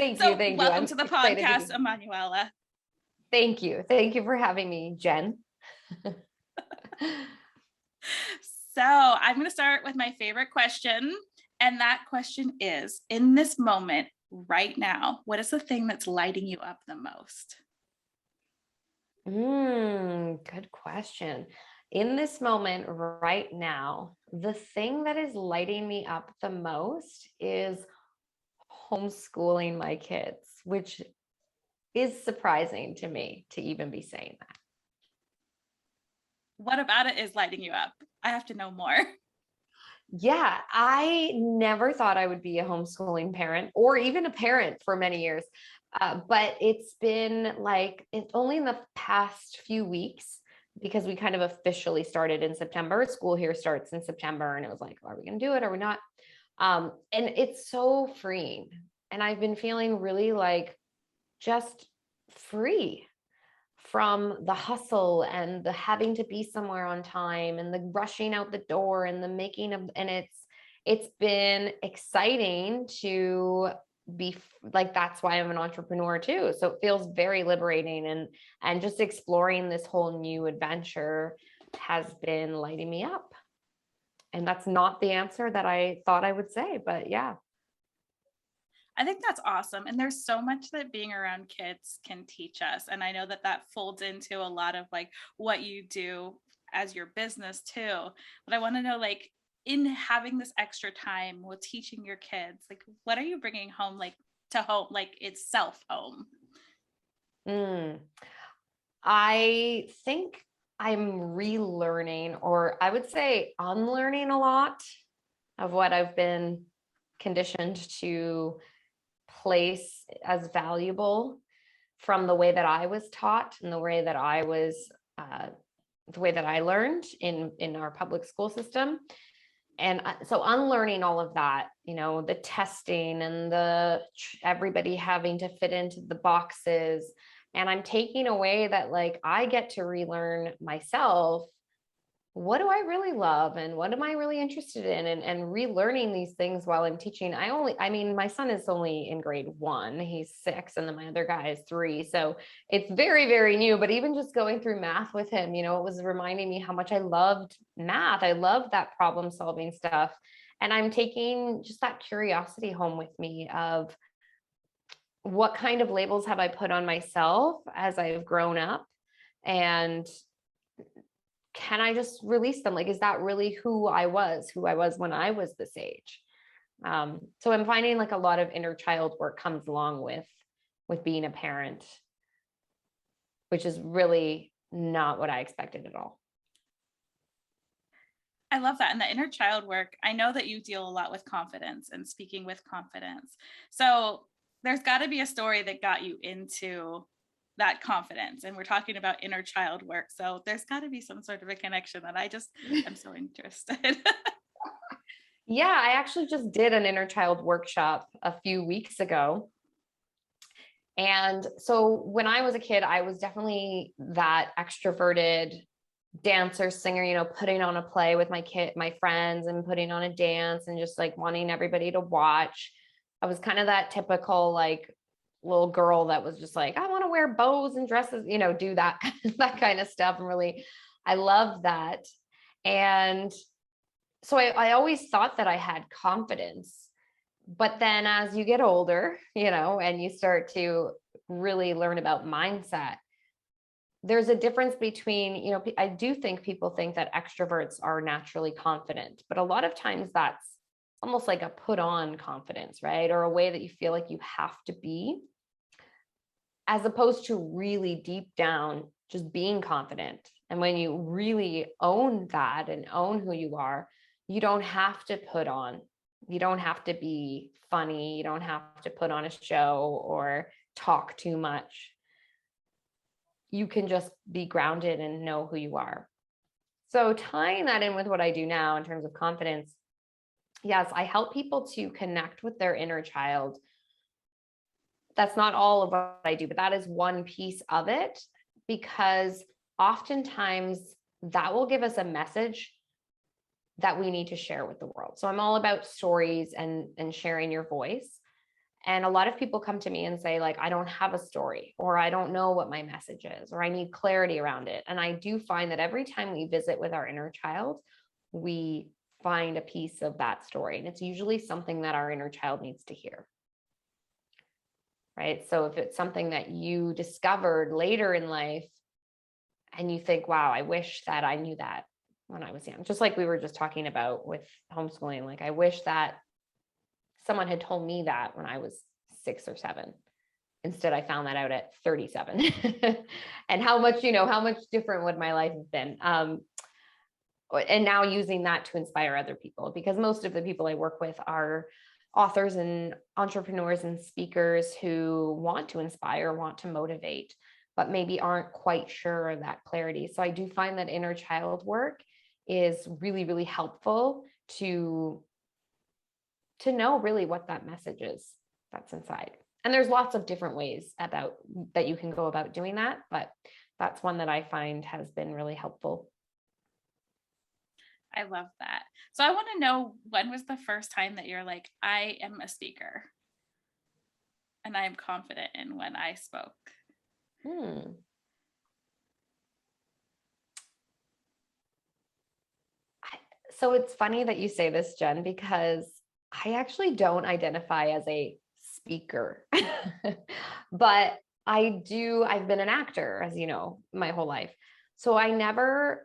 Thank you. So Thank you. welcome I'm to the excited to be podcast, here. Emanuela. Thank you. Thank you for having me, Jen. So I'm going to start with my favorite question. And that question is, in this moment right now, what is the thing that's lighting you up the most? Good question. In this moment right now, the thing that is lighting me up the most is homeschooling my kids, which is surprising to me to even be saying that. What about it is lighting you up? I have to know more. Yeah, I never thought I would be a homeschooling parent or even a parent for many years. But it's been like, it's only in the past few weeks because we kind of officially started in September. School here starts in September. And it was like, are we going to do it? Are we not? And it's so freeing. And I've been feeling really like just free from the hustle and the having to be somewhere on time and the rushing out the door and the making of, and it's been exciting to be like, that's why I'm an entrepreneur too. So it feels very liberating, and just exploring this whole new adventure has been lighting me up. And that's not the answer that I thought I would say, but yeah. I think that's awesome. And there's so much that being around kids can teach us. And I know that that folds into a lot of like what you do as your business too. But I want to know, like, in having this extra time with teaching your kids, like, what are you bringing home, like to home, like itself home? Mm. I think I'm relearning, or I would say unlearning a lot of what I've been conditioned to place as valuable from the way that I was taught and the way that I was, the way that I learned in our public school system. And so unlearning all of that, the testing and everybody having to fit into the boxes. And I'm taking away that, like, I get to relearn myself. What do I really love and what am I really interested in, and relearning these things while I'm teaching. My son is only in grade 1, he's 6, and then my other guy is 3. So it's very, very new, but even just going through math with him, it was reminding me how much I loved math. I love that problem solving stuff. And I'm taking just that curiosity home with me of what kind of labels have I put on myself as I've grown up, and can I just release them? Like, is that really who I was when I was this age? So I'm finding like a lot of inner child work comes along with being a parent, which is really not what I expected at all. I love that. And the inner child work, I know that you deal a lot with confidence and speaking with confidence. So there's got to be a story that got you into that confidence. And we're talking about inner child work. So there's got to be some sort of a connection that I'm so interested. Yeah, I actually just did an inner child workshop a few weeks ago. And so when I was a kid, I was definitely that extroverted dancer, singer, putting on a play with my friends, and putting on a dance and just like wanting everybody to watch. I was kind of that typical like little girl that was just like, I want to wear bows and dresses, do that, that kind of stuff. And really, I love that. And so I always thought that I had confidence, but then as you get older, and you start to really learn about mindset, there's a difference between, I do think people think that extroverts are naturally confident, but a lot of times that's almost like a put on confidence, right? Or a way that you feel like you have to be, as opposed to really deep down, just being confident. And when you really own that and own who you are, you don't have to put on, you don't have to be funny, you don't have to put on a show or talk too much. You can just be grounded and know who you are. So tying that in with what I do now in terms of confidence, yes, I help people to connect with their inner child. That's not all of what I do, but that is one piece of it, because oftentimes that will give us a message that we need to share with the world. So I'm all about stories and sharing your voice. And a lot of people come to me and say, like, I don't have a story, or I don't know what my message is, or I need clarity around it. And I do find that every time we visit with our inner child, we find a piece of that story. And it's usually something that our inner child needs to hear. Right. So if it's something that you discovered later in life and you think, wow, I wish that I knew that when I was young, just like we were just talking about with homeschooling, like I wish that someone had told me that when I was 6 or 7. Instead, I found that out at 37. And how much different would my life have been? And now using that to inspire other people, because most of the people I work with are authors and entrepreneurs and speakers who want to inspire, want to motivate, but maybe aren't quite sure of that clarity. So I do find that inner child work is really, really helpful to know really what that message is that's inside. And there's lots of different ways about that you can go about doing that, but that's one that I find has been really helpful. I love that. So I want to know, when was the first time that you're like, I am a speaker and I am confident in when I spoke? So it's funny that you say this, Jen, because I actually don't identify as a speaker, but I've been an actor, as you know, my whole life. So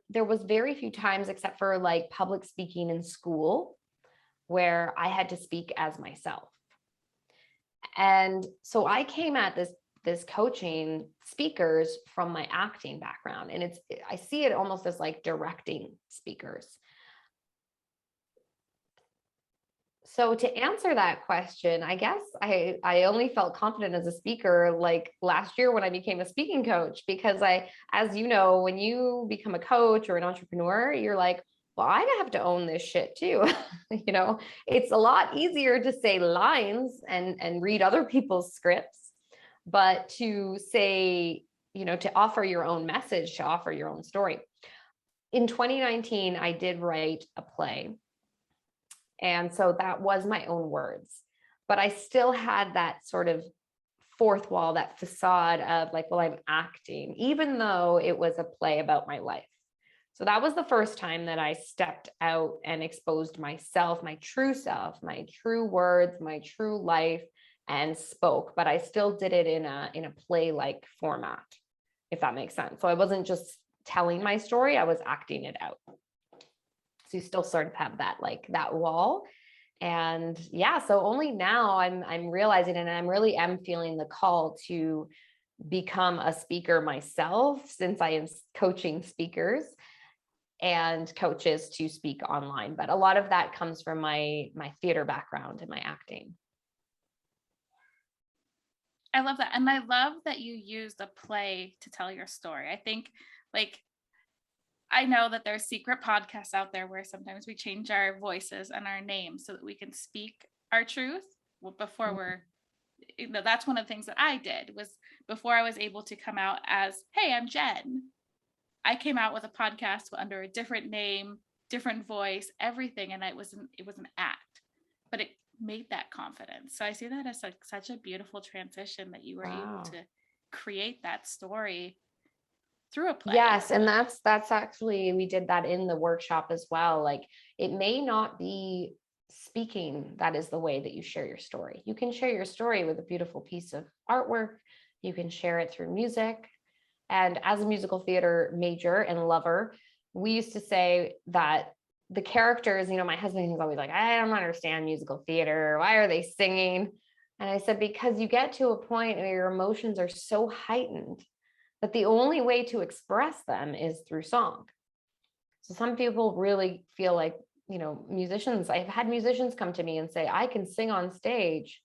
there was very few times except for like public speaking in school where I had to speak as myself. And so I came at this coaching speakers from my acting background. And I see it almost as like directing speakers. So to answer that question, I guess I only felt confident as a speaker like last year when I became a speaking coach, because as you know, when you become a coach or an entrepreneur, you're like, well, I have to own this shit too. It's a lot easier to say lines and read other people's scripts, but to say, to offer your own message, to offer your own story. In 2019, I did write a play. And so that was my own words, but I still had that sort of fourth wall, that facade of like, well, I'm acting, even though it was a play about my life. So that was the first time that I stepped out and exposed myself, my true self, my true words, my true life, and spoke, but I still did it in a play-like format, if that makes sense. So I wasn't just telling my story, I was acting it out. So you still sort of have that wall. And yeah, so only now I'm realizing, and I'm really am feeling the call to become a speaker myself, since I am coaching speakers and coaches to speak online. But a lot of that comes from my theater background and my acting. I love that. And I love that you used a play to tell your story. I think, like, I know that there's secret podcasts out there where sometimes we change our voices and our names so that we can speak our truth before that's one of the things that I did, was before I was able to come out as, hey, I'm Jen, I came out with a podcast under a different name, different voice, everything. And it was an act, but it made that confidence. So I see that as such a beautiful transition, that you were able to create that story through a play. Yes. And that's actually, we did that in the workshop as well. Like, it may not be speaking that is the way that you share your story. You can share your story with a beautiful piece of artwork. You can share it through music. And as a musical theater major and lover, we used to say that the characters, my husband was always like, I don't understand musical theater. Why are they singing? And I said, because you get to a point where your emotions are so heightened that the only way to express them is through song. So some people really feel like, musicians, I've had musicians come to me and say, I can sing on stage.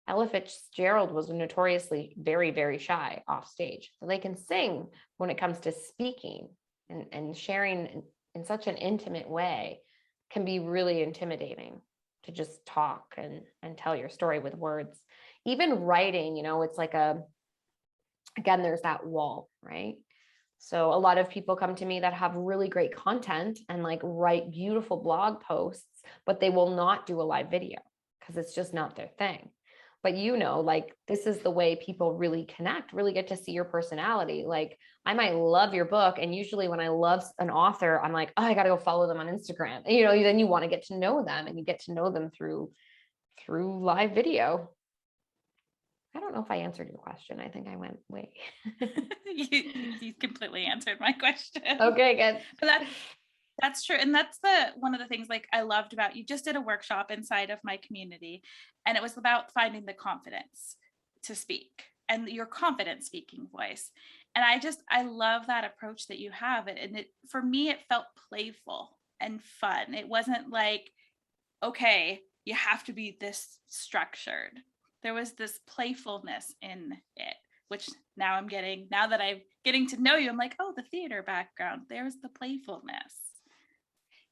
Ella Fitzgerald was notoriously very, very shy off stage. So they can sing when it comes to speaking, and sharing in such an intimate way can be really intimidating, to just talk and tell your story with words. Even writing, it's like again, there's that wall, right? So a lot of people come to me that have really great content and write beautiful blog posts, but they will not do a live video because it's just not their thing. but like this is the way people really connect, really get to see your personality. Like I might love your book. And usually when I love an author, I'm like, oh, I got to go follow them on Instagram. And, then you want to get to know them, and you get to know them through live video. I don't know if I answered your question. I think I went way. You completely answered my question. Okay, good. But that's true. And that's one of the things like I loved about, you just did a workshop inside of my community, and it was about finding the confidence to speak and your confident speaking voice. And I love that approach that you have. And for me, it felt playful and fun. It wasn't like, okay, you have to be this structured. There was this playfulness in it, which now that I'm getting to know you, I'm like, oh, the theater background, there's the playfulness.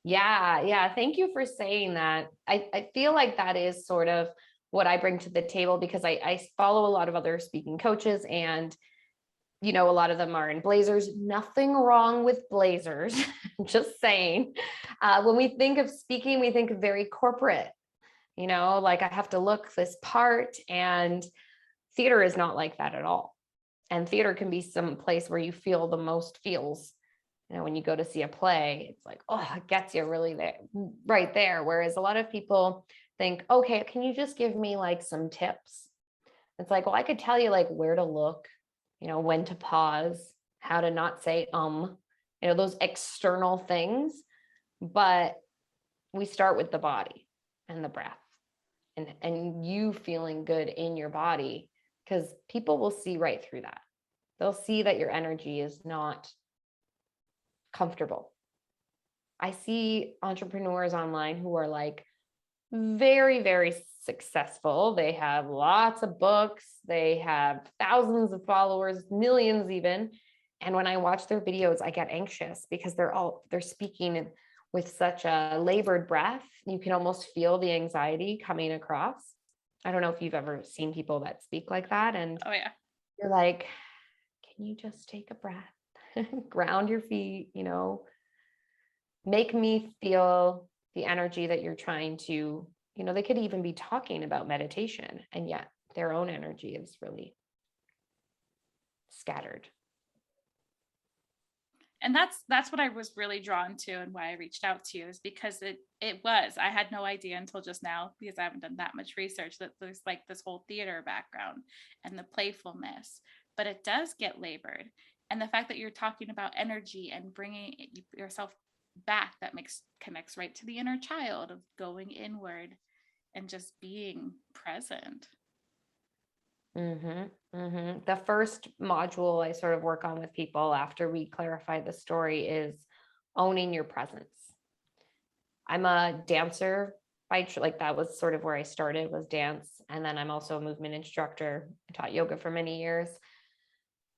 Yeah. Thank you for saying that. I feel like that is sort of what I bring to the table, because I follow a lot of other speaking coaches, and a lot of them are in blazers. Nothing wrong with blazers. Just saying. When we think of speaking, we think of very corporate, like I have to look this part, and theater is not like that at all. And theater can be some place where you feel the most feels. When you go to see a play, it's like, oh, it gets you really there, right there. Whereas a lot of people think, okay, can you just give me like some tips? It's like, well, I could tell you like where to look, when to pause, how to not say, those external things. But we start with the body and the breath, and you feeling good in your body, because people will see right through that. They'll see that your energy is not comfortable. I see entrepreneurs online who are like very, very successful. They have lots of books. They have thousands of followers, millions even. And when I watch their videos, I get anxious because they're speaking with such a labored breath. You can almost feel the anxiety coming across. I don't know if you've ever seen people that speak like that. And oh yeah, you're like, can you just take a breath, ground your feet, make me feel the energy that you're trying to, they could even be talking about meditation, and yet their own energy is really scattered. And that's what I was really drawn to, and why I reached out to you, is because I had no idea until just now, because I haven't done that much research, that there's like this whole theater background and the playfulness, but it does get labored. And the fact that you're talking about energy and bringing yourself back, that connects right to the inner child of going inward and just being present. The first module I sort of work on with people after we clarify the story is owning your presence. I'm a dancer like that was sort of where I started, was dance. And then I'm also a movement instructor. I taught yoga for many years.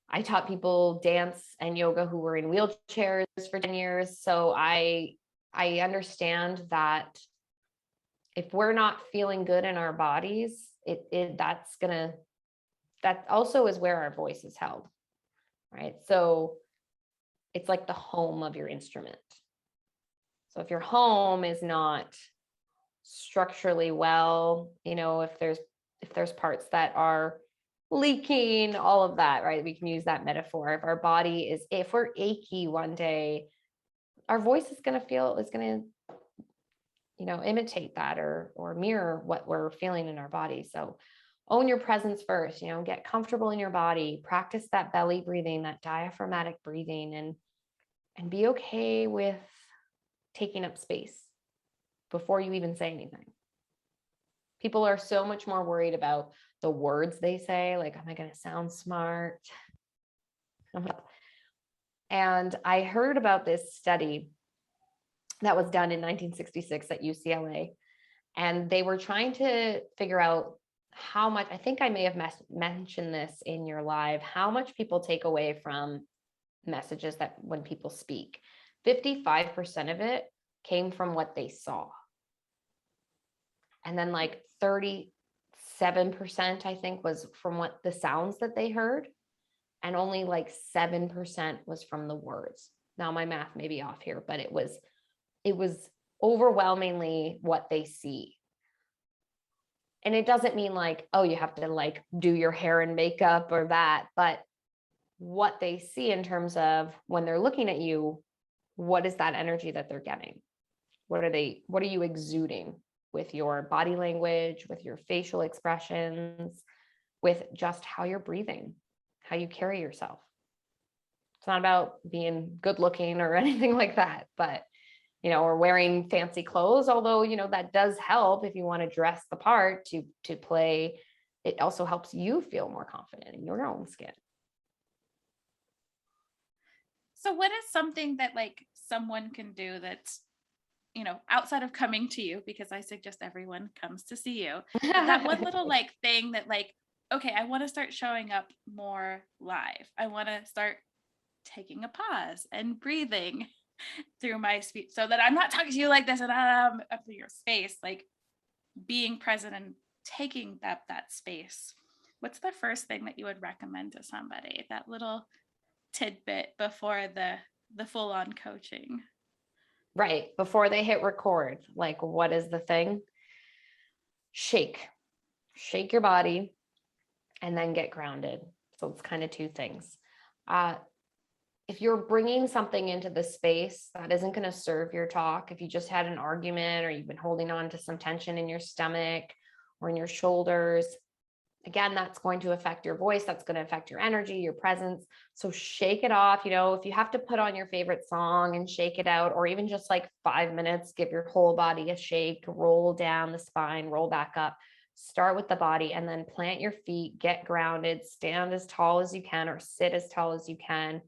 I taught people dance and yoga who were in wheelchairs for 10 years. So I understand that if we're not feeling good in our bodies, that also is where our voice is held, right? So it's like the home of your instrument. So if your home is not structurally well, if there's parts that are leaking, all of that, right? We can use that metaphor. If we're achy one day, our voice is going to imitate that or mirror what we're feeling in our body. So own your presence first, get comfortable in your body, practice that belly breathing, that diaphragmatic breathing, and be okay with taking up space before you even say anything. People are so much more worried about the words they say, like, am I going to sound smart? And I heard about this study that was done in 1966 at UCLA, and they were trying to figure out how much, I think I may have mentioned this in your live, how much people take away from messages that when people speak. 55% of it came from what they saw. And then like 37%, I think, was from what the sounds that they heard. And only like 7% was from the words. Now my math may be off here, but it was overwhelmingly what they see. And it doesn't mean like, oh, you have to like do your hair and makeup or that, but what they see in terms of when they're looking at you, what is that energy that they're getting? What are you exuding with your body language, with your facial expressions, with just how you're breathing, how you carry yourself? It's not about being good looking or anything like that, but or wearing fancy clothes, although, that does help if you want to dress the part to play. It also helps you feel more confident in your own skin. So what is something that like someone can do that's, outside of coming to you, because I suggest everyone comes to see you, but that one little like thing that like, okay, I want to start showing up more live. I want to start taking a pause and breathing through my speech so that I'm not talking to you like this and up to your space, like being present and taking that space. What's the first thing that you would recommend to somebody? That little tidbit before the full on coaching. Right. Before they hit record, like, what is the thing? Shake your body and then get grounded. So it's kind of two things. If you're bringing something into the space that isn't going to serve your talk, if you just had an argument or you've been holding on to some tension in your stomach or in your shoulders, again, that's going to affect your voice. That's going to affect your energy, your presence. So shake it off. If you have to put on your favorite song and shake it out, or even just like 5 minutes, give your whole body a shake, roll down the spine, roll back up, start with the body, and then plant your feet, get grounded, stand as tall as you can, or sit as tall as you can,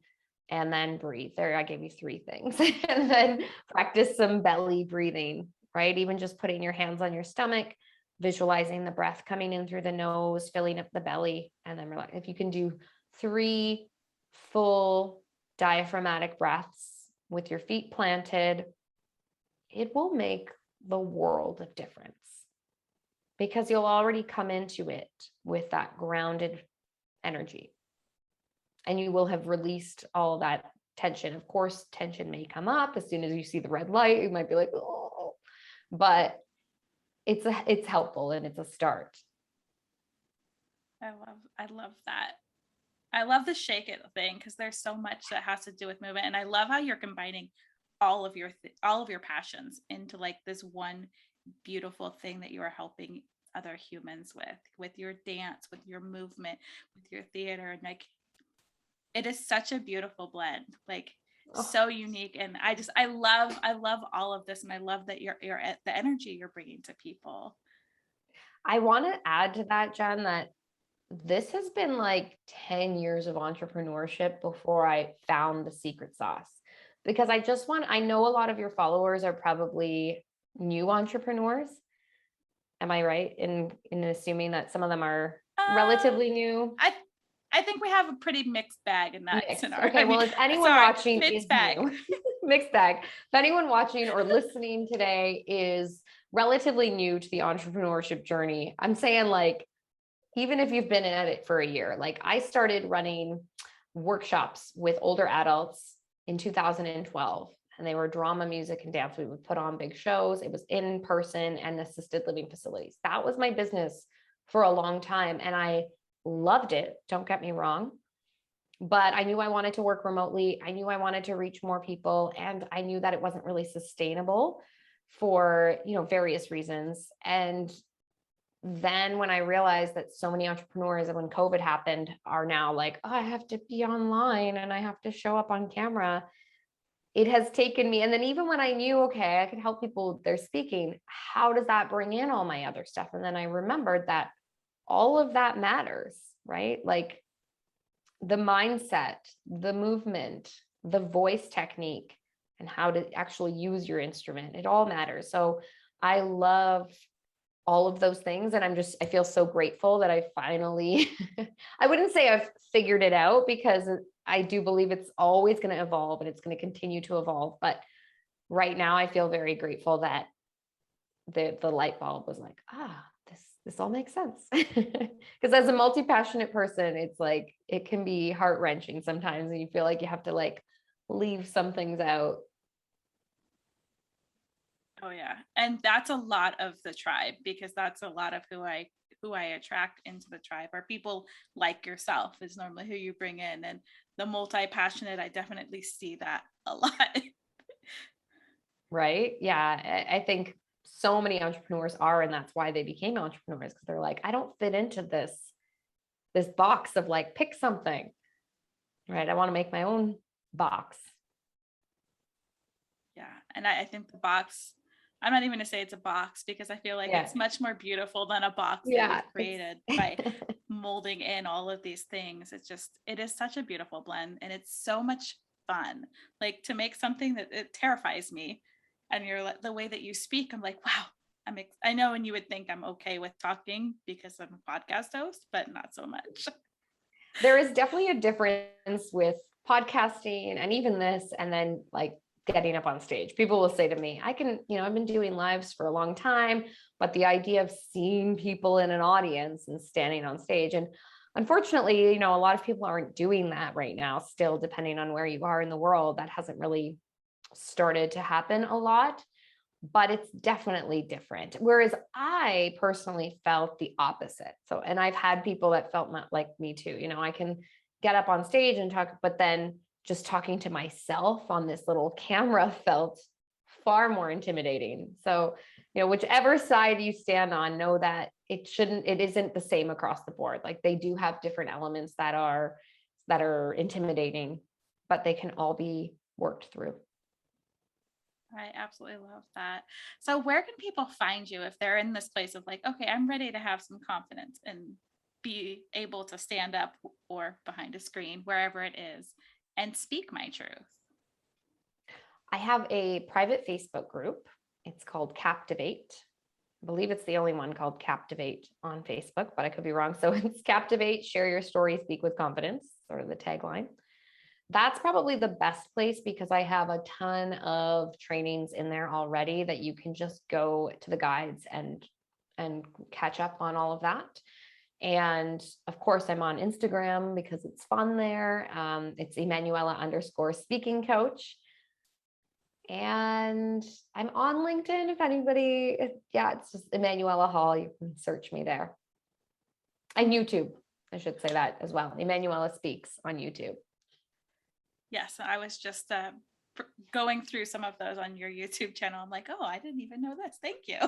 and then breathe. There, I gave you 3 things. And then practice some belly breathing, right? Even just putting your hands on your stomach, visualizing the breath coming in through the nose, filling up the belly, and then relax. If you can do 3 full diaphragmatic breaths with your feet planted, it will make the world of difference because you'll already come into it with that grounded energy. And you will have released all that tension. Of course, tension may come up as soon as you see the red light. You might be like, oh, but it's helpful and it's a start. I love that. I love the shake it thing because there's so much that has to do with movement, and I love how you're combining all of your passions into like this one beautiful thing that you are helping other humans with your dance, with your movement, with your theater, and like it is such a beautiful blend, like so unique. And I love all of this, and I love that you're the energy you're bringing to people. I want to add to that, Jen, that this has been like 10 years of entrepreneurship before I found the secret sauce, because I know a lot of your followers are probably new entrepreneurs. Am I right in assuming that some of them are relatively new? I think we have a pretty mixed bag in that scenario. Okay, well, if anyone watching mixed bag. New, mixed bag. If anyone watching or listening today is relatively new to the entrepreneurship journey, I'm saying like, even if you've been at it for a year, like I started running workshops with older adults in 2012, and they were drama, music, and dance. We would put on big shows. It was in person and assisted living facilities. That was my business for a long time. And I loved it. Don't get me wrong. But I knew I wanted to work remotely. I knew I wanted to reach more people. And I knew that it wasn't really sustainable for, various reasons. And then when I realized that so many entrepreneurs, when COVID happened, are now like, oh, I have to be online and I have to show up on camera. It has taken me. And then even when I knew, okay, I could help people with their speaking, how does that bring in all my other stuff? And then I remembered that all of that matters, right? Like the mindset, the movement, the voice technique, and how to actually use your instrument. It all matters. So I love all of those things. And I feel so grateful that I finally, I wouldn't say I've figured it out, because I do believe it's always going to evolve and it's going to continue to evolve. But right now I feel very grateful that the light bulb was like, this all makes sense. Because as a multi-passionate person, it's like, it can be heart-wrenching sometimes. And you feel like you have to like leave some things out. Oh yeah. And that's a lot of the tribe, because that's a lot of who I attract into the tribe, are people like yourself is normally who you bring in. And the multi-passionate, I definitely see that a lot. Right? Yeah. I think so many entrepreneurs are, and that's why they became entrepreneurs, because they're like, I don't fit into this box of like, pick something, right? I want to make my own box. Yeah. And I think the box, I'm not even going to say it's a box, because I feel like Yeah. it's much more beautiful than a box that Yeah. you've created by molding in all of these things. It is such a beautiful blend, and it's so much fun. Like, to make something that it terrifies me, and you're like, the way that you speak, I'm like, wow, I know, and you would think I'm okay with talking because I'm a podcast host, but not so much. There is definitely a difference with podcasting and even this, and then like getting up on stage. People will say to me, I can, I've been doing lives for a long time, but the idea of seeing people in an audience and standing on stage, and unfortunately, a lot of people aren't doing that right now, still, depending on where you are in the world. That hasn't really started to happen a lot, but it's definitely different. Whereas I personally felt the opposite. So, and I've had people that felt not like me too. I can get up on stage and talk, but then just talking to myself on this little camera felt far more intimidating. So, whichever side you stand on, know that it isn't the same across the board. Like, they do have different elements that are intimidating, but they can all be worked through. I absolutely love that. So where can people find you if they're in this place of like, okay, I'm ready to have some confidence and be able to stand up or behind a screen, wherever it is, and speak my truth? I have a private Facebook group. It's called Captivate. I believe it's the only one called Captivate on Facebook, but I could be wrong. So it's Captivate, share your story, speak with confidence, sort of the tagline. That's probably the best place, because I have a ton of trainings in there already that you can just go to the guides and catch up on all of that. And of course, I'm on Instagram because it's fun there. It's Emanuela_speaking coach. And I'm on LinkedIn if anybody, it's just Emanuela Hall. You can search me there. And YouTube, I should say that as well. Emanuela Speaks on YouTube. Yes, I was just going through some of those on your YouTube channel. I'm like, oh, I didn't even know this. Thank you.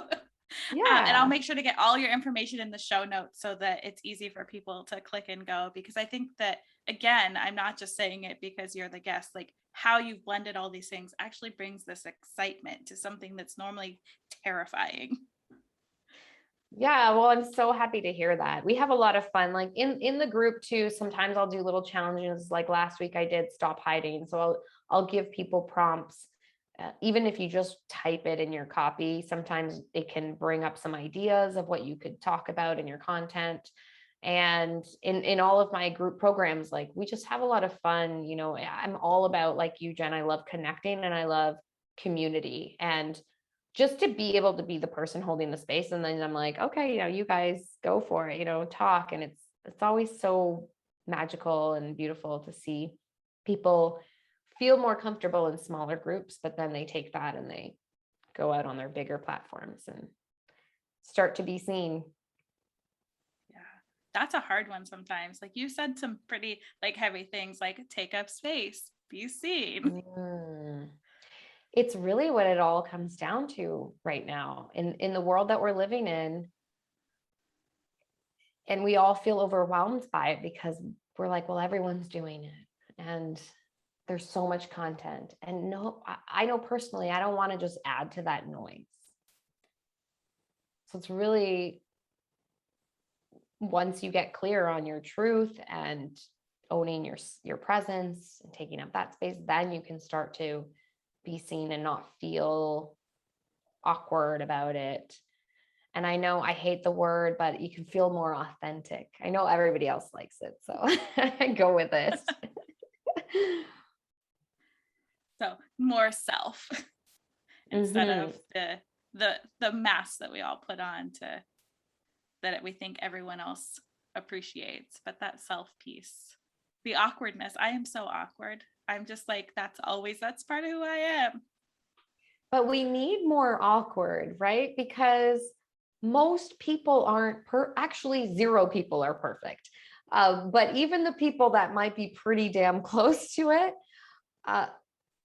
Yeah. And I'll make sure to get all your information in the show notes so that it's easy for people to click and go, because I think that, again, I'm not just saying it because you're the guest, like how you've blended all these things actually brings this excitement to something that's normally terrifying. Yeah, well, I'm so happy to hear that. We have a lot of fun, like in the group too. Sometimes I'll do little challenges. Like last week I did stop hiding. So I'll give people prompts. Even if you just type it in your copy, sometimes it can bring up some ideas of what you could talk about in your content. And in all of my group programs, like, we just have a lot of fun. I'm all about, like you, Jen, I love connecting and I love community, and just to be able to be the person holding the space. And then I'm like, okay, you guys go for it, talk. And it's always so magical and beautiful to see people feel more comfortable in smaller groups, but then they take that and they go out on their bigger platforms and start to be seen. Yeah, that's a hard one sometimes. Like, you said some pretty like heavy things, like take up space, be seen. It's really what it all comes down to right now in the world that we're living in. And we all feel overwhelmed by it because we're like, well, everyone's doing it. And there's so much content. And no, I know personally, I don't want to just add to that noise. So it's really, once you get clear on your truth and owning your presence and taking up that space, then you can start to be seen and not feel awkward about it. And I know I hate the word, but you can feel more authentic. I know everybody else likes it, so I go with it. So more self instead of the mask that we all put on that we think everyone else appreciates. But that self piece, the awkwardness, I am so awkward. I'm just like, that's part of who I am. but we need more awkward, right? Because most people aren't actually zero people are perfect. But even the people that might be pretty damn close to it,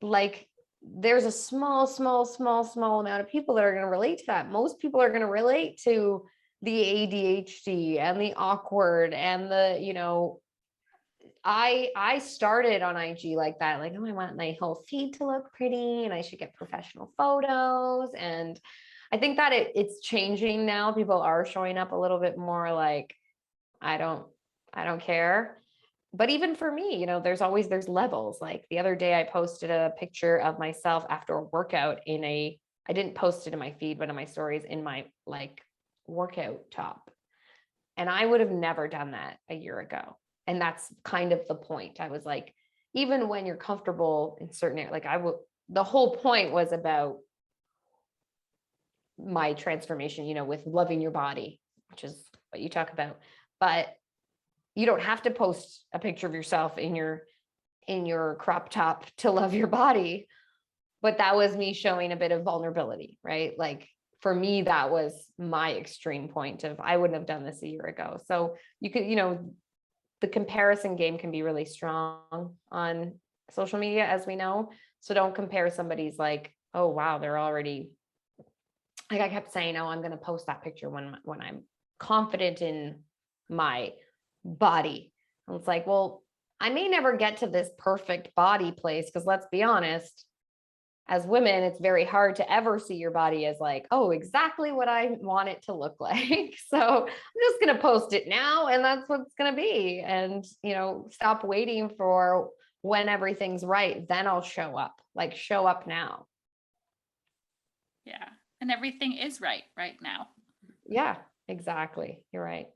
like there's a small amount of people that are going to relate to that. Most people are going to relate to the ADHD and the awkward and the, I started on IG like that, like, oh, I want my whole feed to look pretty and I should get professional photos. And I think that it's changing now. People are showing up a little bit more like, I don't care. But even for me, there's levels. Like the other day I posted a picture of myself after a workout I didn't post it in my feed, but in my stories in my like workout top. And I would have never done that a year ago. And that's kind of the point. I was like, even when you're comfortable in certain areas, the whole point was about my transformation, with loving your body, which is what you talk about. But you don't have to post a picture of yourself in your crop top to love your body. But that was me showing a bit of vulnerability, right? Like for me, that was my extreme point of, I wouldn't have done this a year ago. So you could, the comparison game can be really strong on social media, as we know. So don't compare somebody's like, oh, wow, they're already, like I kept saying, oh, I'm going to post that picture when I'm confident in my body. And it's like, well, I may never get to this perfect body place, because let's be honest, as women, it's very hard to ever see your body as like, oh, exactly what I want it to look like. So I'm just going to post it now, and that's what it's going to be. And, stop waiting for when everything's right. Then I'll show up, like show up now. Yeah. And everything is right now. Yeah, exactly. You're right.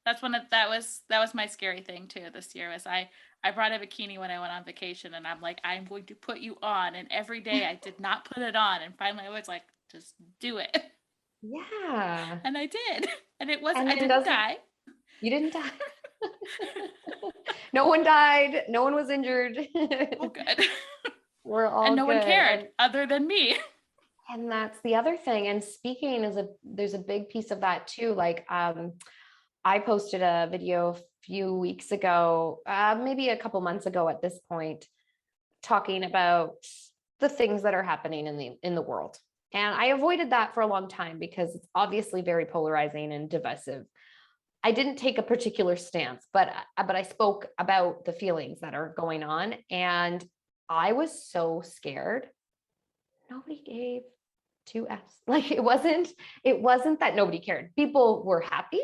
That's that was my scary thing too this year, was I brought a bikini when I went on vacation, and I'm like, I'm going to put you on. And every day I did not put it on. And finally I was like, just do it. Yeah. And I did. And it was, And I didn't die. You didn't die. No one died. No one was injured. Oh, good. We're all and no good. one cared other than me. And that's the other thing. And speaking there's a big piece of that too. Like, I posted a video a few weeks ago, maybe a couple months ago at this point, talking about the things that are happening in the world. And I avoided that for a long time because it's obviously very polarizing and divisive. I didn't take a particular stance, but I spoke about the feelings that are going on. And I was so scared. Nobody gave 2 Fs. Like it wasn't that nobody cared. People were happy,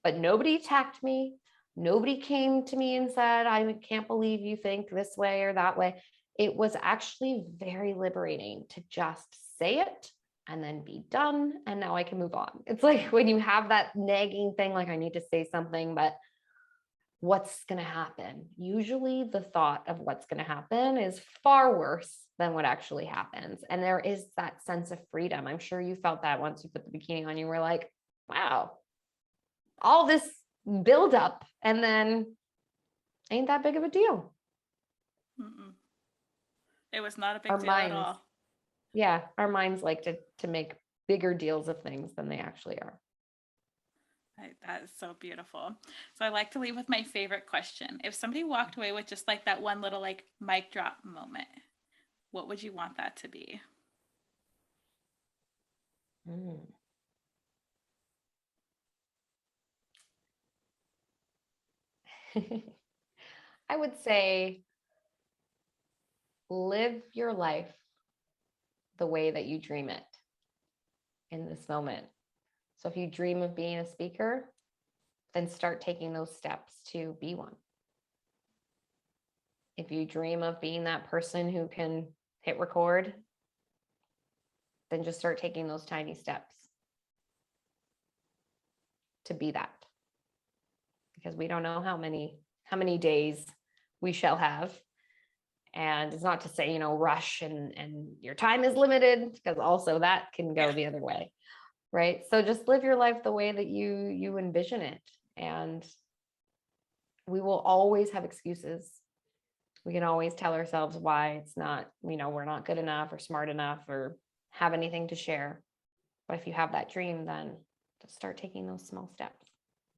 but nobody attacked me. Nobody came to me and said, I can't believe you think this way or that way. It was actually very liberating to just say it and then be done. And now I can move on. It's like when you have that nagging thing, like I need to say something, but what's going to happen? Usually the thought of what's going to happen is far worse than what actually happens. And there is that sense of freedom. I'm sure you felt that once you put the bikini on, you were like, wow, all this buildup, and then ain't that big of a deal. Mm-mm. It was not a big Our deal minds, at all. yeah, our minds like to make bigger deals of things than they actually are. That is so beautiful. So I like to leave with my favorite question. If somebody walked away with just like that one little like mic drop moment, what would you want that to be? I would say live your life the way that you dream it in this moment. So if you dream of being a speaker, then start taking those steps to be one. If you dream of being that person who can hit record, then just start taking those tiny steps to be that. Because we don't know how many days we shall have. And it's not to say, rush and your time is limited, because also that can go the other way. Right. So just live your life the way that you envision it. And we will always have excuses We can always tell ourselves why it's not, we're not good enough or smart enough or have anything to share. But if you have that dream, then just start taking those small steps.